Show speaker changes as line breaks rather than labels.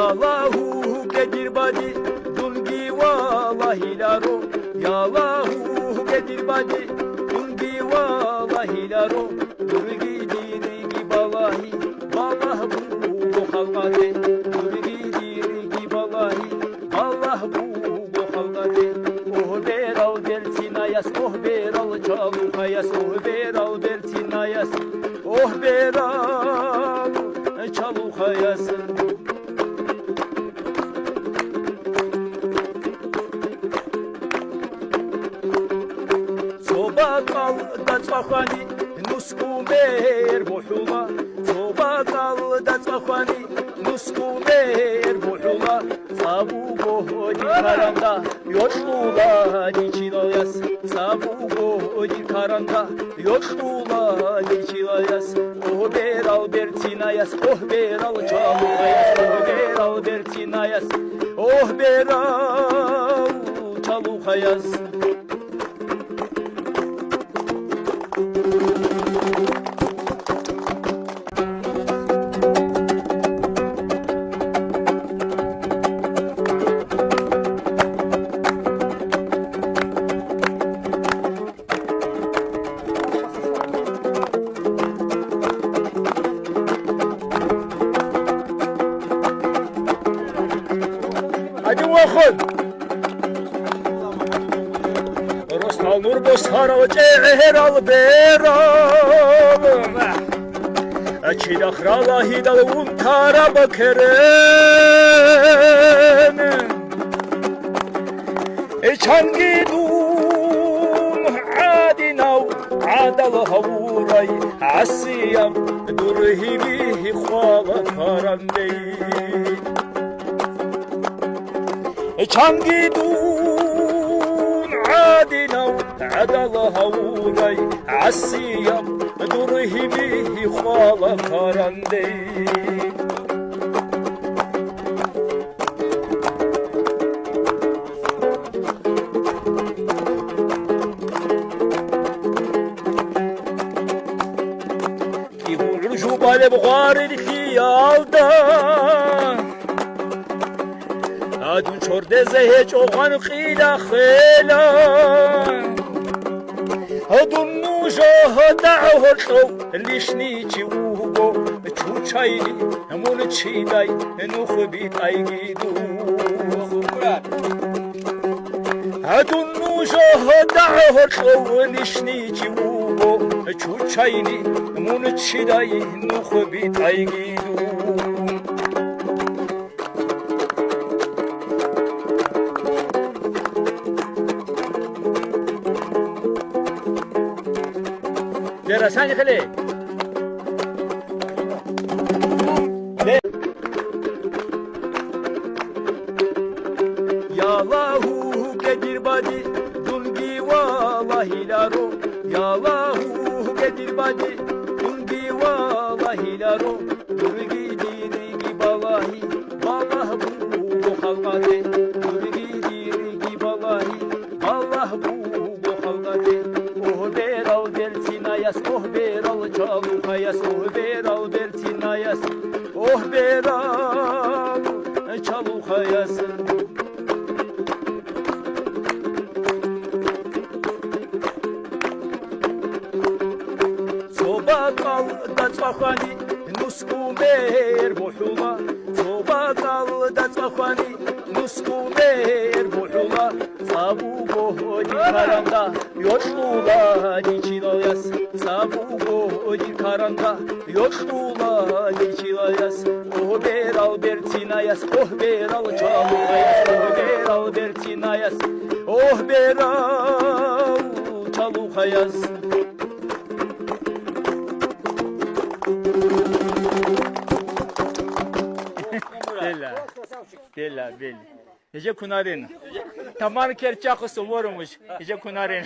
Yalahu gedir badi dungi vallahi laro. Yalahu gedir badi dungi vallahi laro. Durgi dirgi vallahi vallah bu halgade. Durgi dirgi vallahi vallah bu halgade. Oh beral dersin ayas, oh beral çalu hayas, oh beral dersin ayas, oh beral çalu hayas. Sobakal da tsafani nuskumer buhula. Sobakal da tsafani nuskumer buhula. Sabu gohdi karanda yoşlula niçilayas. Sabu gohdi karanda yoşlula niçilayas. Oh beral bertinayas, oh beral çaluhayas, oh beral bertinayas, oh beral çaluhayas. Hadi bakın. Rostal nur bosar o ceher al beram. Açida krala hidal untara bakeren. Çangidum adinav adal havuray asiyam durhimi khwala karandey. Çangidun adinav adal havuray asiyam durhimi khwala karandey. Ki jubale bğar khiyalda Adun çordeze hiç oğan qila khila. Adun nujaha da'ho lishni chiugo chuchayli mun chiday nukhbit aygidu. Adun nujaha da'ho lishni chiugo chuchayli mun chiday nukhbit aygidu. Dera sen khale Yalahu gedir badi dungi vallahi laro. Yalahu gedir badi dungi vallahi laro. Durgi dirgi vallahi vallah bu halgade. Durgi dirgi vallahi vallah bu halgade. Oh beral dersin ayas, oh beral çalu hayas, oh beral dersin ayas, oh beral çalu hayas. Sobakal da tsafani nuskumer buhula. Sobakal da tsafani nuskumer buhula. Sabu gohdi karanda yoşlula niçilayas. Sabu gohdi karanda yoşlula niçilayas. Oh beral bertinayas, oh beral çaluhayas, oh beral bertinayas, oh beral çaluhayas. Dela belli. Ece kunarin. Tamam kerçakı sovormuş. Ece kunarin.